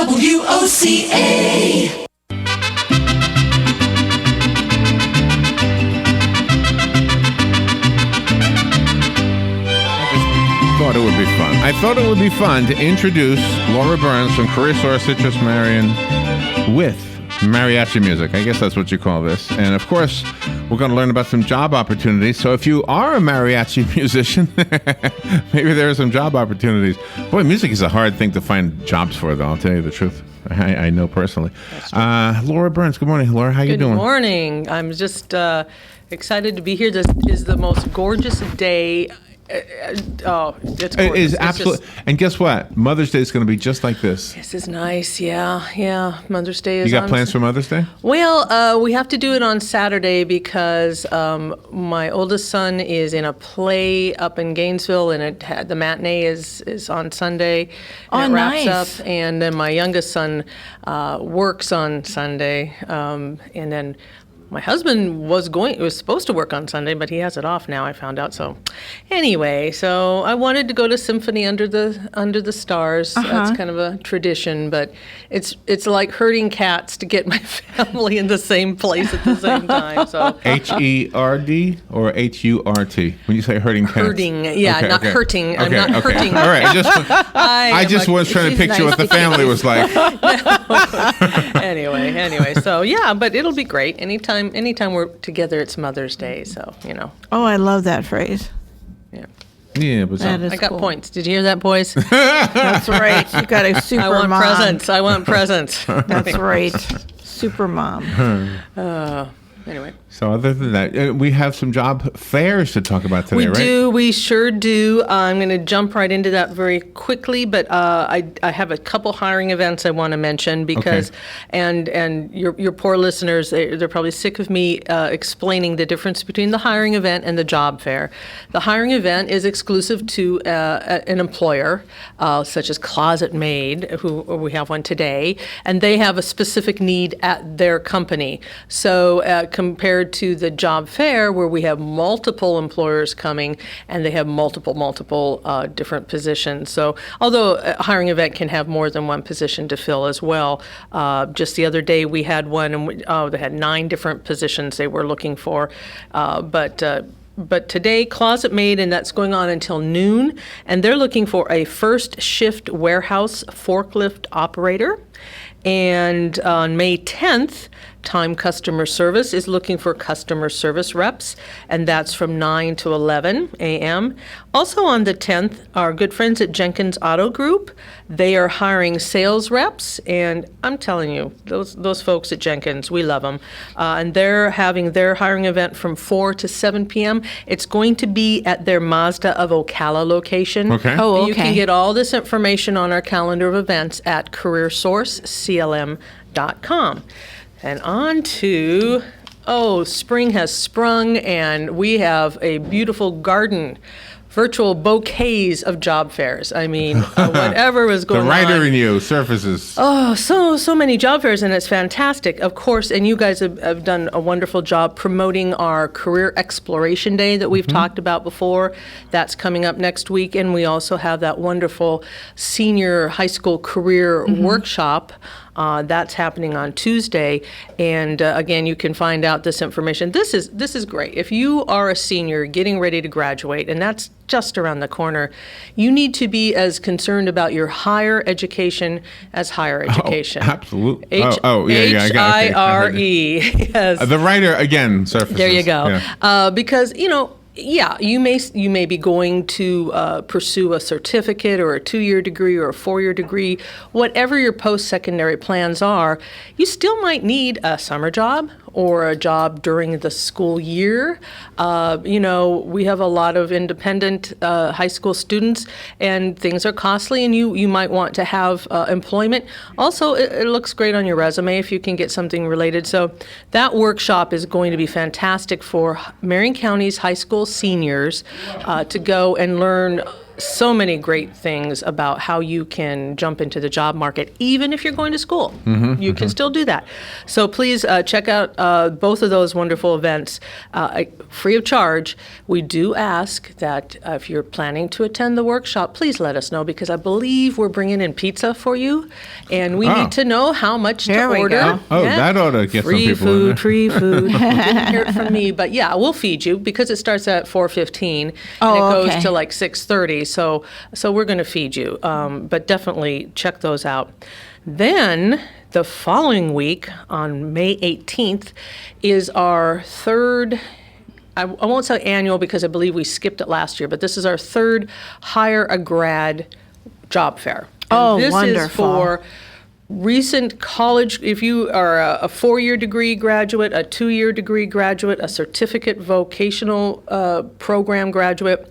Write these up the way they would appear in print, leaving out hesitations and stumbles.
WOCA. Thought it would be fun. I thought it would be fun to introduce Laura Byrnes from CareerSource Citrus Marion with mariachi music. I guess that's what you call this. And of course, we're going to learn about some job opportunities. So if you are a mariachi musician, maybe there are some job opportunities. Boy, music is a hard thing to find jobs for, though. I'll tell you the truth. I know personally. Laura Byrnes, good morning. Laura, how you doing? Good morning. I'm just excited to be here. This is the most gorgeous day. It's gorgeous. It is absolutely. And guess what? Mother's Day is going to be just like this. This is nice. Yeah. Mother's Day is. You got plans for Mother's Day? Well, we have to do it on Saturday because my oldest son is in a play up in Gainesville, and the matinee is on Sunday. And it wraps nice. up, and then my youngest son works on Sunday, and then. My husband was supposed to work on Sunday, but he has it off now, I found out. So anyway, so I wanted to go to Symphony Under the Stars. That's kind of a tradition, but it's like herding cats to get my family in the same place at the same time. So H-E-R-D or H-U-R-T? When you say herding cats? Herding, yeah, not hurting. I'm not hurting. All right, I just was trying to picture what the family was like. Anyway, so yeah, but it'll be great. Anytime we're together, it's Mother's Day, so, Oh, I love that phrase. Yeah, but That is I got cool. points. Did you hear that, boys? That's right. You got a super I want mom. presents. I want presents. That's right. Super mom. Anyway. So other than that, we have some job fairs to talk about today, We right? do. We sure do. I'm going to jump right into that very quickly, but I have a couple hiring events I want to mention because, and your poor listeners, they're probably sick of me explaining the difference between the hiring event and the job fair. The hiring event is exclusive to an employer, such as Closet Maid, who we have one today, and they have a specific need at their company. So compared to the job fair, where we have multiple employers coming and they have multiple different positions. So although a hiring event can have more than one position to fill as well, just the other day we had one and they had 9 different positions they were looking for, but today, Closet Maid, and that's going on until noon, and they're looking for a first shift warehouse forklift operator. And on May 10th, Time Customer Service is looking for customer service reps, and that's from 9 to 11 a.m. Also on the 10th, our good friends at Jenkins Auto Group, they are hiring sales reps, and I'm telling you, those folks at Jenkins, we love them. And they're having their hiring event from 4 to 7 p.m. It's going to be at their Mazda of Ocala location. Okay. Oh, okay. You can get all this information on our calendar of events at CareerSourceCLM.com. And on to, spring has sprung, and we have a beautiful garden, virtual bouquets of job fairs. I mean, whatever was going on. The writer in you surfaces. Oh, so many job fairs, and it's fantastic, of course. And you guys have done a wonderful job promoting our Career Exploration Day that we've talked about before. That's coming up next week, and we also have that wonderful senior high school career workshop. That's happening on Tuesday, and again, you can find out this information. This is great. If you are a senior getting ready to graduate, and that's just around the corner, you need to be as concerned about your higher education as higher education. Oh, absolutely. Yeah, H-I-R-E. Yes. The writer again surfaces. There you go. Yeah. Because you may be going to pursue a certificate or a 2-year degree or a 4-year degree. Whatever your post-secondary plans are, you still might need a summer job or a job during the school year. We have a lot of independent high school students, and things are costly, and you might want to have employment. Also, it looks great on your resume if you can get something related. So that workshop is going to be fantastic for Marion County's high school seniors to go and learn so many great things about how you can jump into the job market, even if you're going to school. You can still do that. So please check out both of those wonderful events free of charge. We do ask that if you're planning to attend the workshop, please let us know, because I believe we're bringing in pizza for you, and we need to know how much There to we order. go. Oh, that ought to get some Free people in food, there. free food. Didn't hear it from me, but yeah, we'll feed you because it starts at 4:15 and Oh, it goes okay. to like 6:30. So we're going to feed you, but definitely check those out. Then the following week on May 18th is our third. I won't say annual because I believe we skipped it last year, but this is our third Hire a Grad job fair. And Oh, this wonderful. is for recent college, if you are a 4-year degree graduate, a 2-year degree graduate, a certificate vocational program graduate,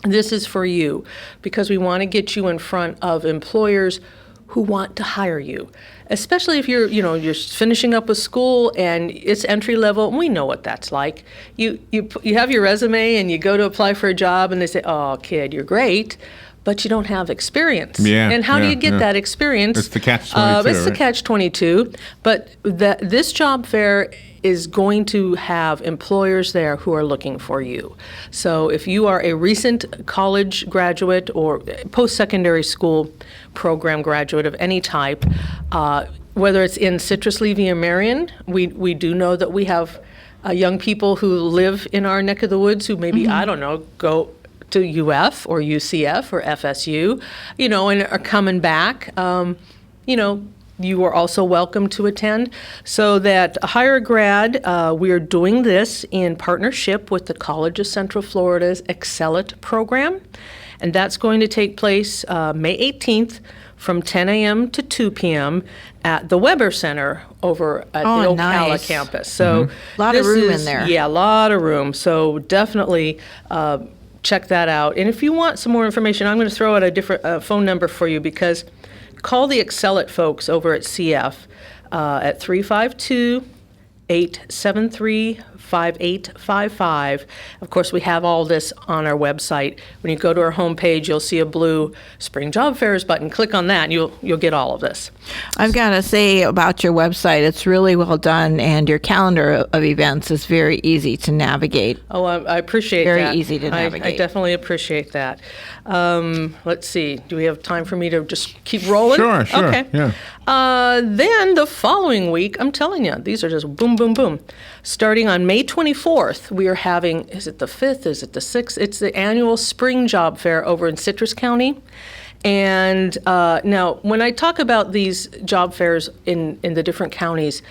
this is for you, because we want to get you in front of employers who want to hire you, especially if you're finishing up with school and it's entry level, and we know what that's like. You have your resume and you go to apply for a job and they say, "Oh, kid, you're great, but you don't have experience." Yeah, and how do yeah, you get yeah. that experience? It's the catch-22, It's the right? catch-22. But this job fair is going to have employers there who are looking for you. So if you are a recent college graduate or post-secondary school program graduate of any type, whether it's in Citrus, Levy, or Marion, we do know that we have young people who live in our neck of the woods who maybe, I don't know, go to UF or UCF or FSU, and are coming back. You are also welcome to attend. So that Hire a Grad, we are doing this in partnership with the College of Central Florida's Excel It program. And that's going to take place May 18th from 10 a.m. to 2 p.m. at the Weber Center over at the Ocala nice. campus. So Lot of this room in is- there. Yeah, a lot of room. So definitely check that out. And if you want some more information, I'm going to throw out a different phone number for you, because call the Excel It folks over at CF at 352-873-5855. Of course, we have all this on our website. When you go to our homepage, you'll see a blue Spring Job Fairs button. Click on that, and you'll get all of this. I've got to say about your website, it's really well done, and your calendar of events is very easy to navigate. Oh, I appreciate Very that. easy to I navigate. definitely appreciate that. Let's see. Do we have time for me to just keep rolling? Sure, Okay. yeah. Then the following week, I'm telling you, these are just boom, boom, boom. Starting on May 24th, we are having, is it the 5th? Is it the 6th? It's the annual Spring Job Fair over in Citrus County. And now, when I talk about these job fairs in the different counties,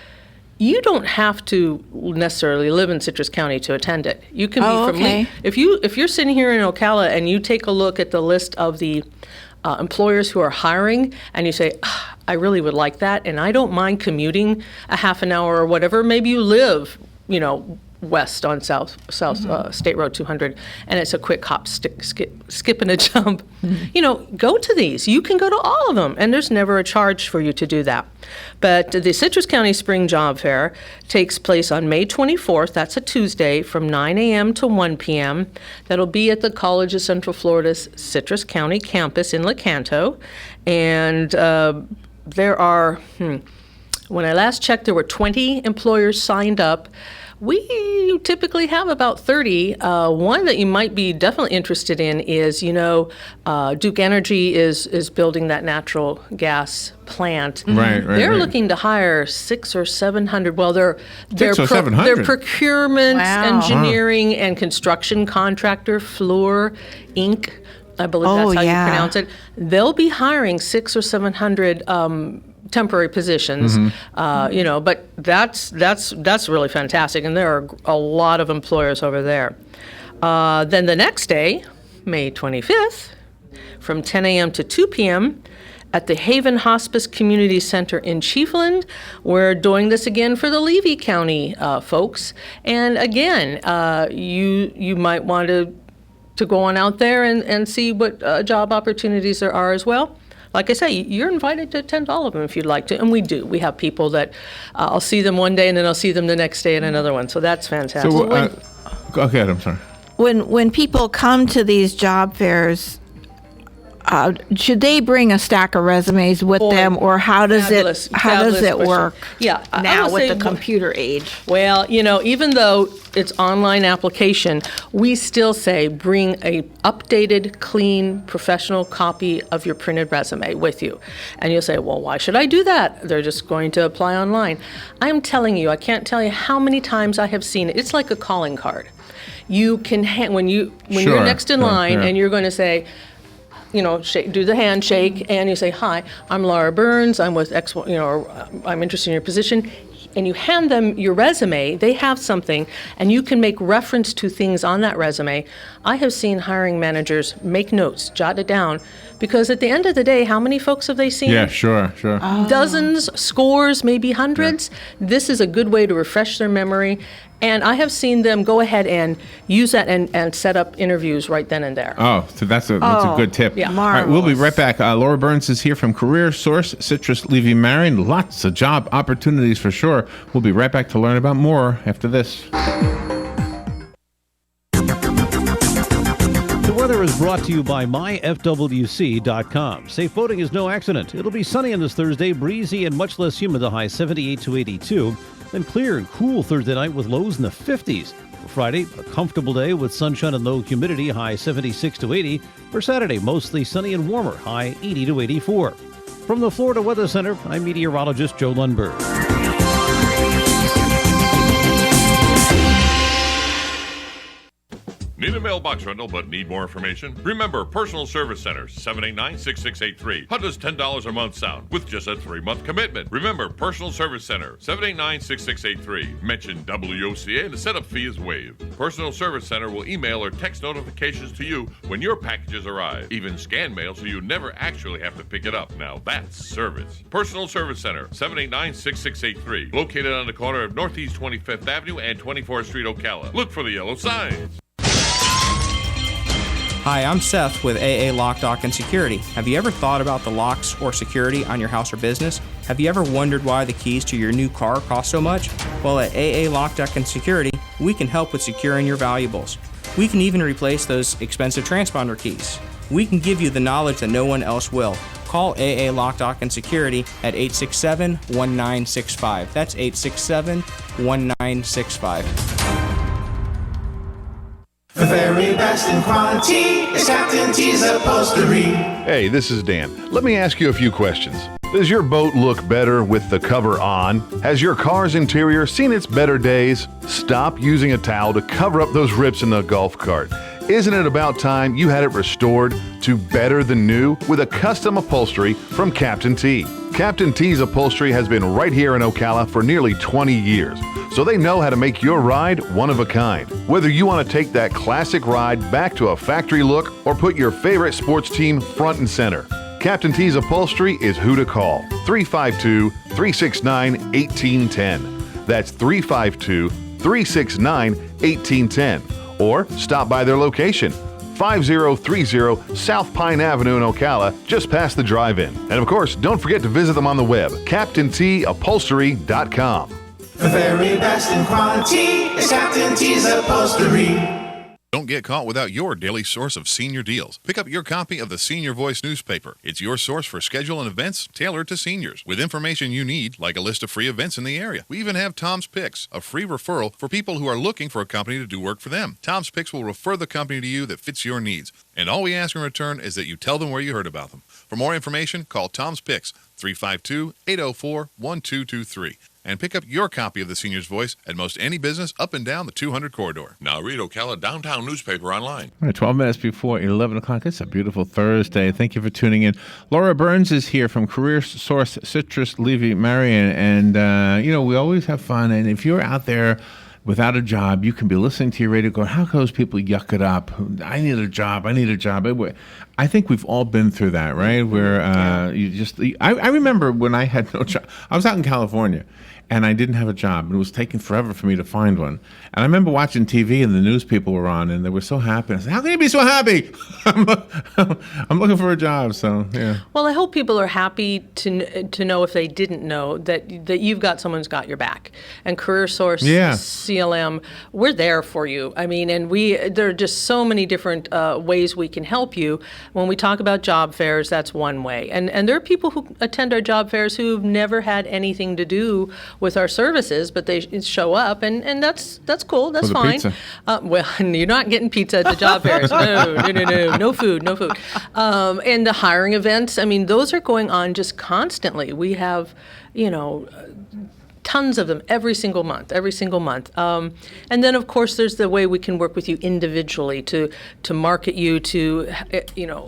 you don't have to necessarily live in Citrus County to attend it. You can be from okay. if you're sitting here in Ocala and you take a look at the list of the employers who are hiring, and you say, I really would like that, and I don't mind commuting a half an hour or whatever. Maybe you live, west on South State Road 200, and it's a quick hop, skip and a jump. Go to these. You can go to all of them, and there's never a charge for you to do that. But the Citrus County Spring Job Fair takes place on May 24th. That's a Tuesday from 9 a.m. to 1 p.m. That'll be at the College of Central Florida's Citrus County campus in Lecanto. And there are, when I last checked, there were 20 employers signed up. We typically have about 30. One that you might be definitely interested in is, Duke Energy is building that natural gas plant. Right. They're looking to hire 600 or 700. Well, they're 700? they're procurement, Wow. engineering, and construction contractor, Fluor Inc. I believe Oh, that's how yeah. you pronounce it. They'll be hiring 600 or 700 temporary positions, but that's really fantastic, and there are a lot of employers over there. Then the next day, May 25th, from 10 a.m. to 2 p.m. at the Haven Hospice Community Center in Chiefland. We're doing this again for the Levy County folks, and again, you might want to go on out there and see what job opportunities there are as well. Like I say, you're invited to attend all of them if you'd like to, and we do. We have people that I'll see them one day, and then I'll see them the next day at another one, so that's fantastic. So, go ahead, I'm sorry. When people come to these job fairs, should they bring a stack of resumes with them, or how does Fabulous it question. work? Yeah, I now would with say, the computer age. Well, even though it's online application, we still say bring a updated, clean, professional copy of your printed resume with you. And you'll say, well, why should I do that? They're just going to apply online. I'm telling you, I can't tell you how many times I have seen it. It's like a calling card. You can when you're next in line and you're going to say, do the handshake, and you say, hi, I'm Laura Byrnes, I'm with X, or I'm interested in your position, and you hand them your resume, they have something, and you can make reference to things on that resume. I have seen hiring managers make notes, jot it down, because at the end of the day, how many folks have they seen? Yeah, sure. Dozens, scores, maybe hundreds. Yeah. This is a good way to refresh their memory. And I have seen them go ahead and use that and set up interviews right then and there. Oh, so that's a good tip. Yeah. All right, we'll be right back. Laura Byrnes is here from CareerSource, Citrus, Levy, Marion. Lots of job opportunities for sure. We'll be right back to learn about more after this. The weather is brought to you by myfwc.com. Safe boating is no accident. It'll be sunny on this Thursday, breezy and much less humid, the high 78 to 82. Then clear and cool Thursday night with lows in the 50s. For Friday, a comfortable day with sunshine and low humidity, high 76 to 80. For Saturday, mostly sunny and warmer, high 80 to 84. From the Florida Weather Center, I'm meteorologist Joe Lundberg. Need a mailbox rental but need more information? Remember Personal Service Center, 789-6683. How does $10 a month sound with just a 3-month commitment? Remember Personal Service Center, 789-6683. Mention WOCA and the setup fee is waived. Personal Service Center will email or text notifications to you when your packages arrive. Even scan mail so you never actually have to pick it up. Now that's service. Personal Service Center, 789-6683. Located on the corner of Northeast 25th Avenue and 24th Street, Ocala. Look for the yellow signs. Hi, I'm Seth with AA Lock, Dock, and Security. Have you ever thought about the locks or security on your house or business? Have you ever wondered why the keys to your new car cost so much? Well, at AA Lock, Dock, and Security, we can help with securing your valuables. We can even replace those expensive transponder keys. We can give you the knowledge that no one else will. Call AA Lock, Dock, and Security at 867-1965. That's 867-1965. The very best in quality is Captain T's Upholstery. Hey, this is Dan. Let me ask you a few questions. Does your boat look better with the cover on? Has your car's interior seen its better days? Stop using a towel to cover up those rips in the golf cart. Isn't it about time you had it restored to better than new with a custom upholstery from Captain T? Captain T's Upholstery has been right here in Ocala for nearly 20 years, so they know how to make your ride one of a kind. Whether you want to take that classic ride back to a factory look or put your favorite sports team front and center, Captain T's Upholstery is who to call. 352-369-1810. That's 352-369-1810. Or stop by their location, 5030 South Pine Avenue in Ocala, just past the drive-in. And of course, don't forget to visit them on the web, CaptainTUpholstery.com. The very best in quality is Captain T's Upholstery. Don't get caught without your daily source of senior deals. Pick up your copy of the Senior Voice newspaper. It's your source for schedule and events tailored to seniors, with information you need, like a list of free events in the area. We even have Tom's Picks, a free referral for people who are looking for a company to do work for them. Tom's Picks will refer the company to you that fits your needs. And all we ask in return is that you tell them where you heard about them. For more information, call Tom's Picks, 352-804-1223. And pick up your copy of the Senior's Voice at most any business up and down the 200 corridor. Now read Ocala Downtown newspaper online. All right, 12 minutes before 11 o'clock. It's a beautiful Thursday. Thank you for tuning in. Laura Byrnes is here from CareerSource, Citrus, Levy, Marion. And, we always have fun. And if you're out there without a job, you can be listening to your radio going, how come those people yuck it up? I need a job. I think we've all been through that, right? Where I remember when I had no job. I was out in California, and I didn't have a job, and it was taking forever for me to find one. And I remember watching TV, and the news people were on, and they were so happy. I said, how can you be so happy? I'm looking for a job, so, yeah. Well, I hope people are happy to know, if they didn't know, that you've got someone who's got your back. And CareerSource, CLM, we're there for you. I mean, and there are just so many different ways we can help you. when we talk about job fairs, that's one way. And there are people who attend our job fairs who've never had anything to do with our services, but they show up, and that's cool. That's For the fine. pizza. Well, you're not getting pizza at the job fairs. No food. And the hiring events, I mean, those are going on just constantly. We have, tons of them every single month. And then, of course, there's the way we can work with you individually to market you, to,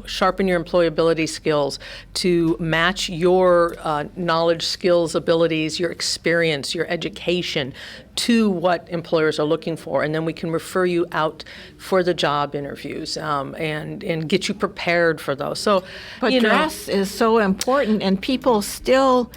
sharpen your employability skills, to match your knowledge, skills, abilities, your experience, your education to what employers are looking for. And then we can refer you out for the job interviews and get you prepared for those. So, But dress is so important, and people still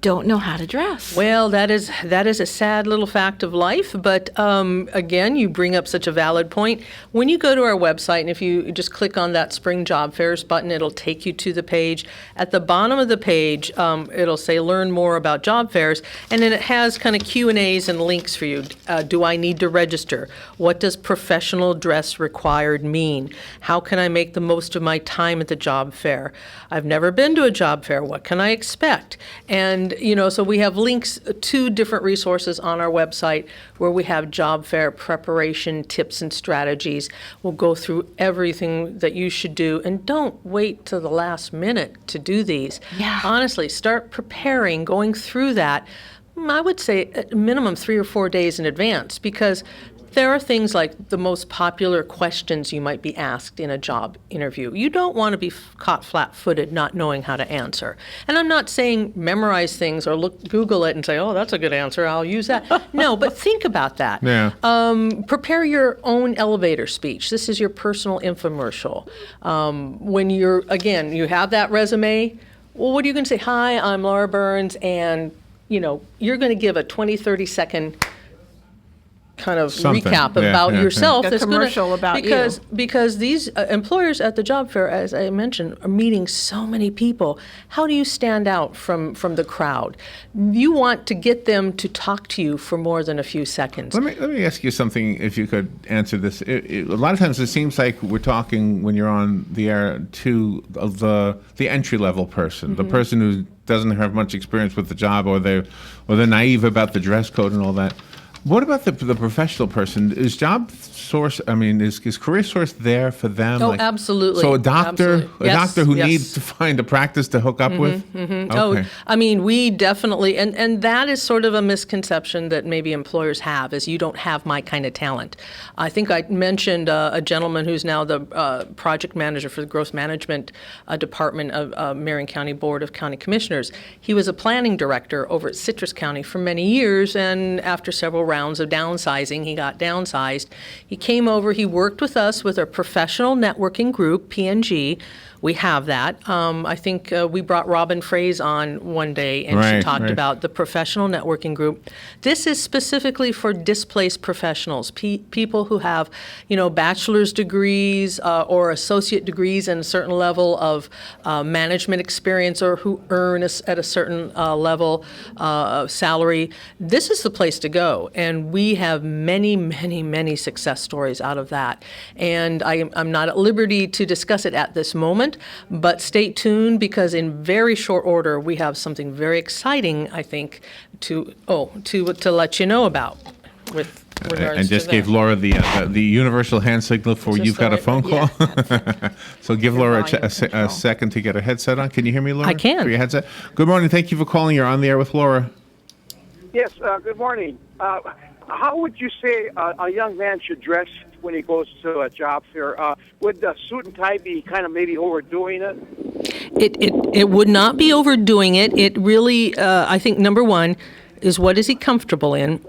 don't know how to dress. Well, that is a sad little fact of life, but again, you bring up such a valid point. When you go to our website, and if you just click on that Spring Job Fairs button, it'll take you to the page. At the bottom of the page, it'll say Learn More About Job Fairs, and then it has kind of Q&As and links for you. Do I need to register? What does professional dress required mean? How can I make the most of my time at the job fair? I've never been to a job fair. What can I expect? And so we have links to different resources on our website where we have job fair preparation tips and strategies. We'll go through everything that you should do, and don't wait till the last minute to do these. Yeah. Honestly, start preparing, going through that, I would say at minimum 3 or 4 days in advance, because there are things like the most popular questions you might be asked in a job interview. You don't want to be caught flat-footed not knowing how to answer. And I'm not saying memorize things or Google it and say, oh, that's a good answer, I'll use that. No, but think about that. Yeah. Prepare your own elevator speech. This is your personal infomercial. When you have that resume, well, what are you going to say? Hi, I'm Laura Byrnes, and, you're going to give a 20, 30-second kind of recap about yourself. A commercial about you. Because these employers at the job fair, as I mentioned, are meeting so many people. How do you stand out from the crowd? You want to get them to talk to you for more than a few seconds. Let me ask you something, if you could answer this. A lot of times it seems like we're talking, when you're on the air, to the entry-level person, the person who doesn't have much experience with the job, or they're naive about the dress code and all that. What about the professional person? Is CareerSource there for them? Oh, absolutely. So a doctor who Yes. needs to find a practice to hook up with? Okay. Oh, I mean, we definitely, and that is sort of a misconception that maybe employers have, is you don't have my kind of talent. I think I mentioned a gentleman who's now the project manager for the growth management department of Marion County Board of County Commissioners. He was a planning director over at Citrus County for many years, and after several rounds of downsizing, he got downsized. He came over, he worked with us with our professional networking group, P&G. We have that. I think we brought Robin Fraze on one day, and she talked about the professional networking group. This is specifically for displaced professionals, people who have, bachelor's degrees or associate degrees and a certain level of management experience, or who earn at a certain level of salary. This is the place to go, and we have many, many, many success stories out of that. And I'm not at liberty to discuss it at this moment, but stay tuned, because in very short order we have something very exciting, I think, to let you know about with regards And just to gave that. Laura the universal hand signal for Just you've got a so phone call. So give Laura volume a control. second to get her headset on. Can you hear me, Laura? I can. For your headset. Good morning. Thank you for calling. You're on the air with Laura. Yes, good morning. How would you say a young man should dress when he goes to a job fair? Would the suit and tie be kind of maybe overdoing it? It would not be overdoing it. It really, I think, number one, is what is he comfortable in?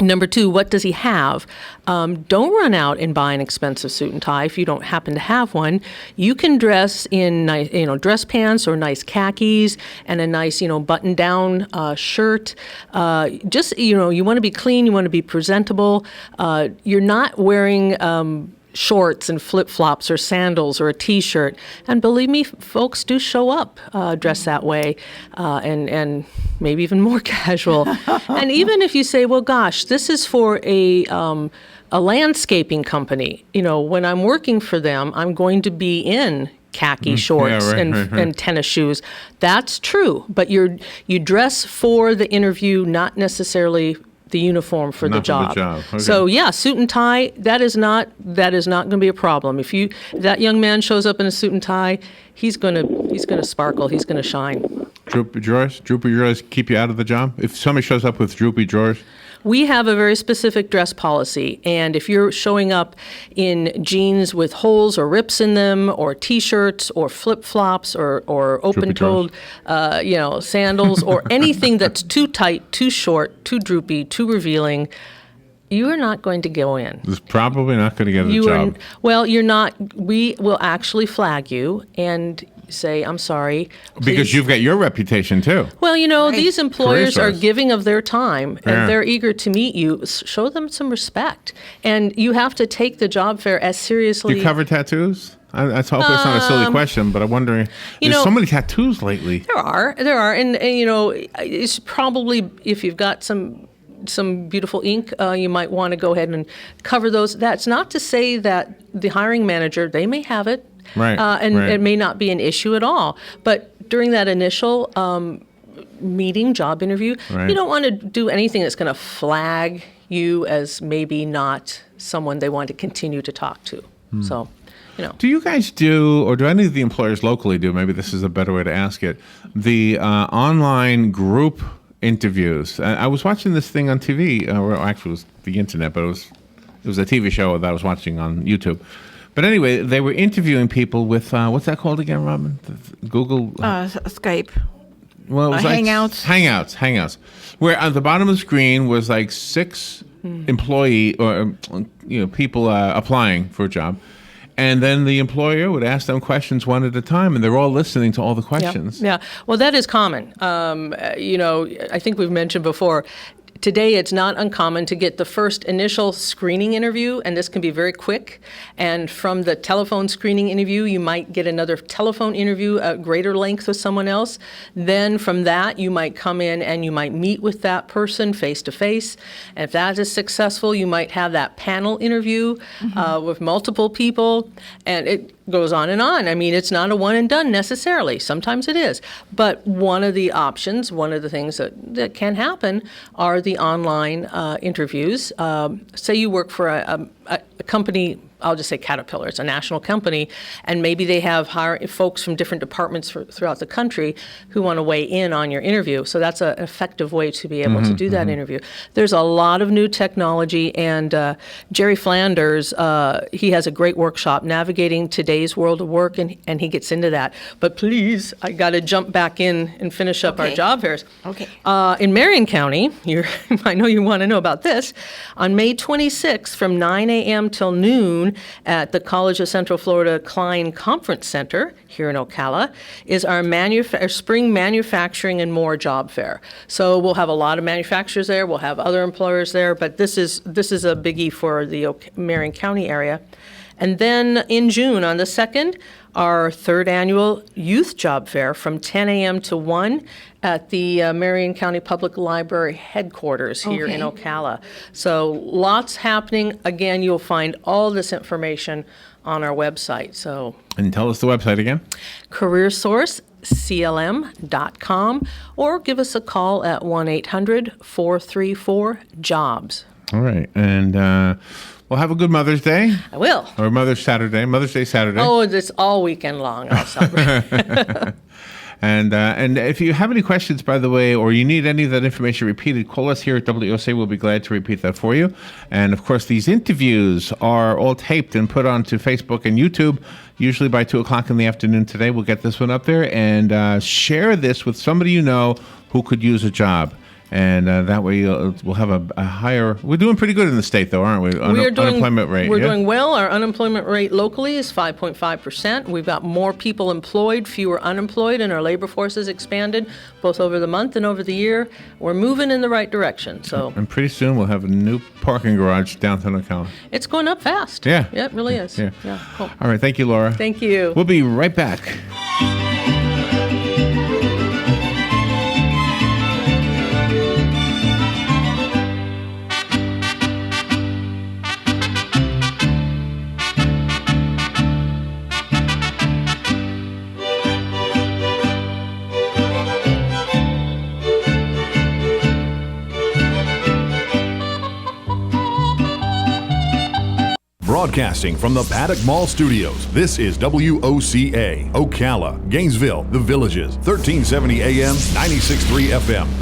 Number two, what does he have? Don't run out and buy an expensive suit and tie if you don't happen to have one. You can dress in nice, dress pants or nice khakis and a nice, button-down shirt. You want to be clean. You want to be presentable. You're not wearing shorts and flip-flops or sandals or a T-shirt. And believe me, folks do show up dressed that way, and maybe even more casual. And even if you say, well, gosh, this is for a landscaping company. When I'm working for them, I'm going to be in khaki shorts and tennis shoes. That's true, but you dress for the interview, not necessarily the uniform for the job. Okay. So yeah, suit and tie, that is not going to be a problem. If that young man shows up in a suit and tie, he's going to sparkle, he's going to shine. Droopy drawers keep you out of the job? If somebody shows up with droopy drawers? We have a very specific dress policy, and if you're showing up in jeans with holes or rips in them, or T-shirts, or flip-flops, or open-toed, sandals, or anything that's too tight, too short, too droopy, too revealing, you are not going to go in. It's probably not going to get a job. You're not. We will actually flag you and say, I'm sorry. Please. Because you've got your reputation, too. Well, these employers are giving of their time, and Yeah. they're eager to meet you. Show them some respect. And you have to take the job fair as seriously. Do you cover tattoos? I hope it's not a silly question, but I'm wondering. There's so many tattoos lately. There are. And it's probably, if you've got some beautiful ink, you might want to go ahead and cover those. That's not to say that the hiring manager, they may have it. Right. And it may not be an issue at all. But during that initial job interview, you don't want to do anything that's going to flag you as maybe not someone they want to continue to talk to. So, Do you guys or do any of the employers locally do, maybe this is a better way to ask it, the online group interviews? I was watching this thing on TV, or actually it was the internet, but it was a TV show that I was watching on YouTube. But anyway, they were interviewing people with, what's that called again, Robin? Google? Skype. Well, it was Hangouts. Where at the bottom of the screen was like 6 employee or people applying for a job. And then the employer would ask them questions one at a time, and they're all listening to all the questions. Yeah. Well, that is common. I think we've mentioned before, today it's not uncommon to get the first initial screening interview, and this can be very quick. And from the telephone screening interview, you might get another telephone interview at greater length with someone else. Then from that, you might come in and you might meet with that person face to face. And if that is successful, you might have that panel interview with multiple people, and it goes on and on. I mean, it's not a one and done necessarily. Sometimes it is. But one of the options, one of the things that can happen are the online interviews. Say you work for a company, I'll just say Caterpillar, it's a national company, and maybe they have folks from different departments throughout the country who want to weigh in on your interview. So that's an effective way to be able to do that interview. There's a lot of new technology, and Jerry Flanders, he has a great workshop, Navigating Today's World of Work, and he gets into that. But please, I got to jump back in and finish up our job fairs. Okay. In Marion County, I know you want to know about this, on May 26th from 9 a.m. till noon at the College of Central Florida Klein Conference Center here in Ocala is our spring manufacturing and more job fair. So we'll have a lot of manufacturers there, we'll have other employers there, but this is a biggie for the Marion County area. And then in June, on the 2nd, our 3rd annual youth job fair from 10 a.m. to 1 at the Marion County Public Library headquarters here in Ocala. So lots happening. Again, you'll find all this information on our website. So, And tell us the website again. CareerSource.com, or give us a call at 1-800-434-JOBS. All right. And well, have a good Mother's Day. I will. Or Mother's Day Saturday. Oh, it's all weekend long. I'll celebrate. And if you have any questions, by the way, or you need any of that information repeated, call us here at WOSA. We'll be glad to repeat that for you. And, of course, these interviews are all taped and put onto Facebook and YouTube, usually by 2 o'clock in the afternoon today. We'll get this one up there, and share this with somebody you know who could use a job. And that way we'll have a higher... We're doing pretty good in the state, though, aren't we? Unemployment rate. We're doing well. Our unemployment rate locally is 5.5%. We've got more people employed, fewer unemployed, and our labor force has expanded both over the month and over the year. We're moving in the right direction. So. And pretty soon we'll have a new parking garage downtown Ocala. It's going up fast. Yeah. Yeah, it really is. Yeah. Cool. All right. Thank you, Laura. Thank you. We'll be right back. Broadcasting from the Paddock Mall Studios, this is WOCA, Ocala, Gainesville, The Villages, 1370 AM, 96.3 FM.